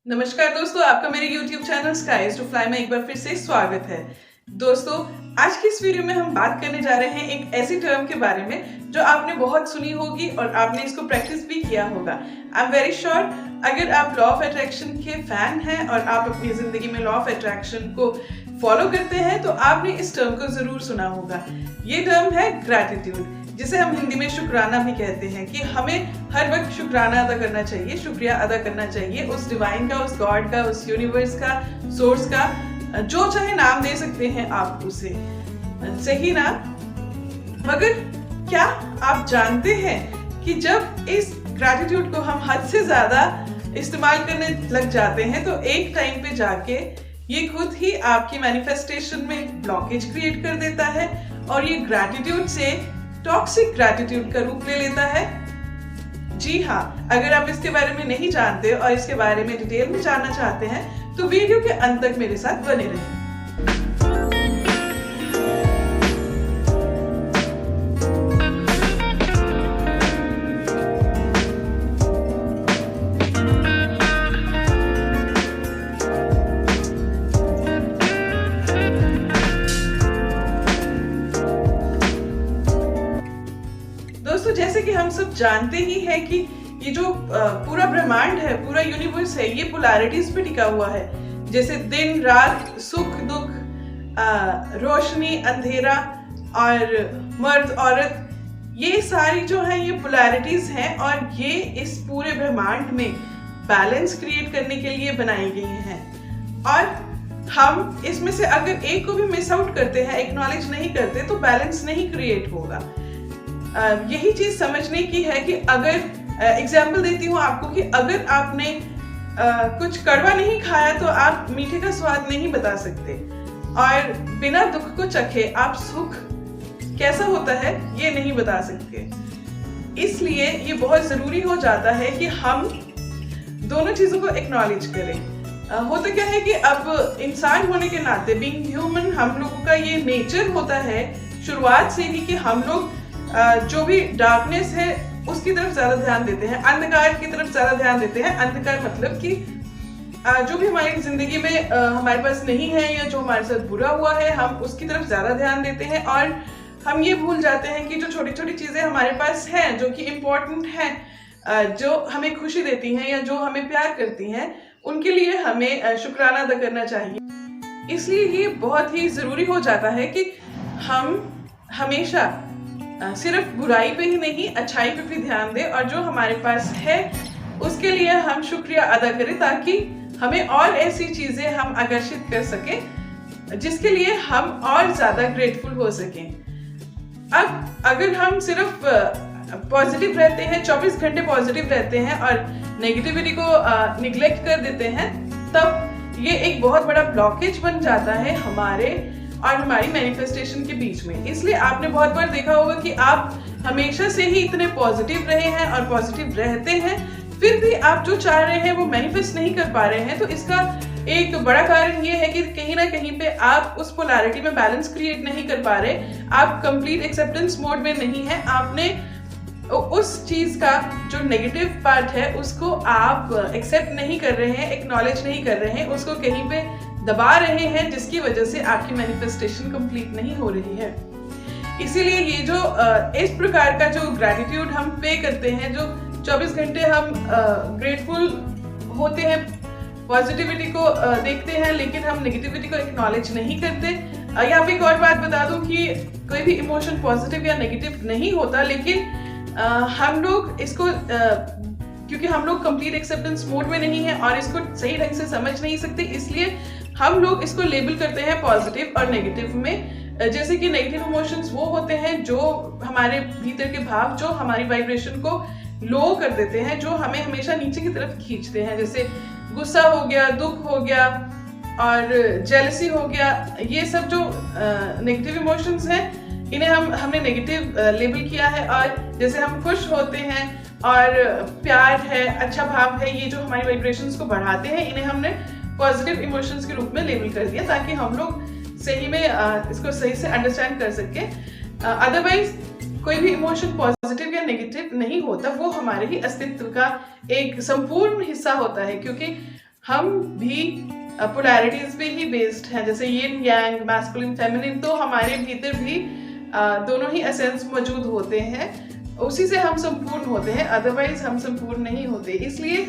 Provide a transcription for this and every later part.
नमस्कार दोस्तों, आपका मेरे YouTube channel Skies to Fly में एक बार फिर से स्वागत है। दोस्तों, आज की इस वीडियो में हम बात करने जा रहे हैं एक ऐसी टर्म के बारे में जो आपने बहुत सुनी होगी और आपने इसको प्रैक्टिस भी किया होगा। आई एम वेरी श्योर अगर आप लॉ ऑफ अट्रैक्शन के फैन हैं और आप अपनी जिंदगी में लॉ ऑफ अट्रैक्शन को फॉलो करते हैं तो आपने इस टर्म को जरूर सुना होगा। ये टर्म है ग्रैटिट्यूड, जिसे हम हिंदी में शुक्राना भी कहते हैं कि हमें हर वक्त शुक्राना अदा करना चाहिए, शुक्रिया अदा करना चाहिए उस डिवाइन का, उस गॉड का, उस यूनिवर्स का, सोर्स का, जो चाहे नाम दे सकते हैं आप उसे, सही ना? मगर क्या आप जानते हैं कि जब इस ग्रैटिट्यूड को हम हद से ज्यादा इस्तेमाल करने लग जाते हैं तो एक टाइम पे जाके ये खुद ही आपकी मैनिफेस्टेशन में ब्लॉकेज क्रिएट कर देता है और ये ग्रैटिट्यूड से टॉक्सिक ग्रैटिट्यूड का रूप ले लेता है। जी हाँ, अगर आप इसके बारे में नहीं जानते और इसके बारे में डिटेल में जानना चाहते हैं तो वीडियो के अंत तक मेरे साथ बने रहें। दोस्तों, जैसे कि हम सब जानते ही हैं कि ये जो पूरा ब्रह्मांड है, पूरा यूनिवर्स है, ये पोलैरिटीज पे टिका हुआ है। जैसे दिन रात, सुख दुख, रोशनी अंधेरा और मर्द औरत, ये सारी जो है ये पोलैरिटीज हैं और ये इस पूरे ब्रह्मांड में बैलेंस क्रिएट करने के लिए बनाई गई हैं। और हम इसमें से अगर एक को भी मिस आउट करते हैं, एक्नॉलेज नहीं करते, तो बैलेंस नहीं क्रिएट होगा। यही चीज समझने की है कि अगर एग्जाम्पल देती हूँ आपको कि अगर आपने कुछ कड़वा नहीं खाया तो आप मीठे का स्वाद नहीं बता सकते, और बिना दुख को चखे आप सुख कैसा होता है ये नहीं बता सकते। इसलिए ये बहुत जरूरी हो जाता है कि हम दोनों चीजों को एक्नॉलेज करें। होता क्या है कि अब इंसान होने के नाते, बीइंग ह्यूमन, हम लोगों का ये नेचर होता है शुरुआत से ही कि हम लोग जो भी डार्कनेस है उसकी तरफ ज्यादा ध्यान देते हैं, अंधकार की तरफ ज्यादा ध्यान देते हैं। अंधकार मतलब कि जो भी हमारी जिंदगी में हमारे पास नहीं है या जो हमारे साथ बुरा हुआ है, हम उसकी तरफ ज्यादा ध्यान देते हैं और हम ये भूल जाते हैं कि जो छोटी छोटी चीजें हमारे पास हैं, जो कि इम्पोर्टेंट हैं, जो हमें खुशी देती हैं या जो हमें प्यार करती हैं, उनके लिए हमें शुक्राना अदा करना चाहिए। इसलिए ये बहुत ही जरूरी हो जाता है कि हम हमेशा सिर्फ बुराई पे ही नहीं, अच्छाई पे भी ध्यान दें और जो हमारे पास है उसके लिए हम शुक्रिया अदा करें, ताकि हमें और ऐसी चीजें हम आकर्षित कर सकें जिसके लिए हम और ज्यादा ग्रेटफुल हो सकें। अब अगर हम सिर्फ पॉजिटिव रहते हैं, 24 घंटे पॉजिटिव रहते हैं और नेगेटिविटी को निग्लेक्ट कर देते हैं, तब ये एक बहुत बड़ा ब्लॉकेज बन जाता है हमारे और हमारी मैनिफेस्टेशन के बीच में। इसलिए आपने बहुत बार देखा होगा कि आप हमेशा से ही इतने पॉजिटिव रहे हैं और पॉजिटिव रहते हैं, फिर भी आप जो चाह रहे हैं वो मैनिफेस्ट नहीं कर पा रहे हैं। तो इसका एक बड़ा कारण ये है कि कहीं ना कहीं पे आप उस पोलैरिटी में बैलेंस क्रिएट नहीं कर पा रहे, आप कंप्लीट एक्सेप्टेंस मोड में नहीं है। आपने उस चीज का जो नेगेटिव पार्ट है उसको आप एक्सेप्ट नहीं कर रहे हैं, एक्नॉलेज नहीं कर रहे हैं, उसको कहीं पे दबा रहे हैं, जिसकी वजह से आपकी मैनिफेस्टेशन कंप्लीट नहीं हो रही है। इसीलिए ये जो इस प्रकार का जो ग्रैटिट्यूड हम पे करते हैं, जो 24 घंटे हम ग्रेटफुल होते हैं, पॉजिटिविटी को देखते हैं, लेकिन हम नेगेटिविटी को एक्नॉलेज नहीं करते। यहाँ पे एक और बात बता दूं कि कोई भी इमोशन पॉजिटिव या नेगेटिव नहीं होता, लेकिन हम लोग इसको क्योंकि हम लोग कंप्लीट एक्सेप्टेंस मोड में नहीं है और इसको सही ढंग से समझ नहीं सकते, इसलिए हम लोग इसको लेबल करते हैं पॉजिटिव और नेगेटिव में। जैसे कि नेगेटिव इमोशंस वो होते हैं जो हमारे भीतर के भाव, जो हमारी वाइब्रेशन को लो कर देते हैं, जो हमें हमेशा नीचे की तरफ खींचते हैं। जैसे गुस्सा हो गया, दुख हो गया और जेलसी हो गया, ये सब जो नेगेटिव इमोशंस हैं, इन्हें हमने नेगेटिव लेबल किया है। और जैसे हम खुश होते हैं और प्यार है, अच्छा भाव है, ये जो हमारी वाइब्रेशंस को बढ़ाते हैं, इन्हें हमने पॉजिटिव इमोशंस के रूप में लेबल कर दिया, ताकि हम लोग सही में इसको सही से अंडरस्टैंड कर सके। अदरवाइज कोई भी इमोशन पॉजिटिव या नेगेटिव नहीं होता, वो हमारे ही अस्तित्व का एक संपूर्ण हिस्सा होता है। क्योंकि हम भी पोलैरिटीज पे ही बेस्ड हैं, जैसे यिन यांग, मैस्कुलिन फेमिनिन, तो हमारे भीतर भी दोनों ही एसेंस मौजूद होते हैं, उसी से हम संपूर्ण होते हैं, अदरवाइज हम संपूर्ण नहीं होते। इसलिए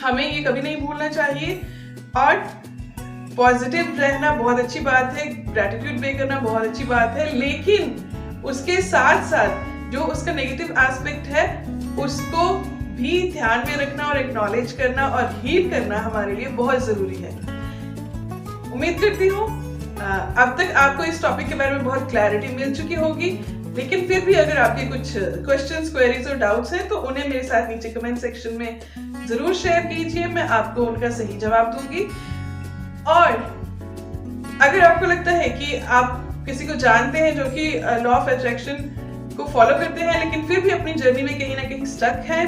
हमें ये कभी नहीं भूलना चाहिए। और पॉजिटिव रहना बहुत अच्छी बात है, ग्रैटिट्यूड पे करना बहुत अच्छी बात है, लेकिन उसके साथ साथ जो उसका नेगेटिव एस्पेक्ट है उसको भी ध्यान में रखना और एक्नॉलेज करना और हील करना हमारे लिए बहुत जरूरी है। उम्मीद करती हूँ अब तक आपको इस टॉपिक के बारे में बहुत क्लैरिटी मिल चुकी होगी, लेकिन फिर भी अगर आपके कुछ क्वेश्चंस, क्वेरीज और डाउट्स हैं तो उन्हें मेरे साथ नीचे कमेंट सेक्शन में जरूर शेयर कीजिए, मैं आपको उनका सही जवाब दूंगी। और अगर आपको लगता है कि आप किसी को जानते हैं जो कि लॉ ऑफ अट्रैक्शन को फॉलो करते हैं लेकिन फिर भी अपनी जर्नी में कहीं ना कहीं स्टक है,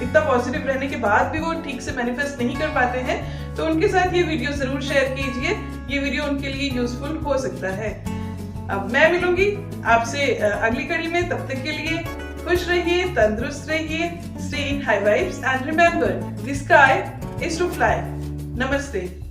इतना पॉजिटिव रहने के बाद भी वो ठीक से मैनिफेस्ट नहीं कर पाते हैं, तो उनके साथ ये वीडियो जरूर शेयर कीजिए, ये वीडियो उनके लिए यूजफुल हो सकता है। अब मैं मिलूंगी आपसे अगली कड़ी में, तब तक के लिए खुश रहिए, तंदुरुस्त रहिए, stay in high vibes and remember the sky is to fly. नमस्ते।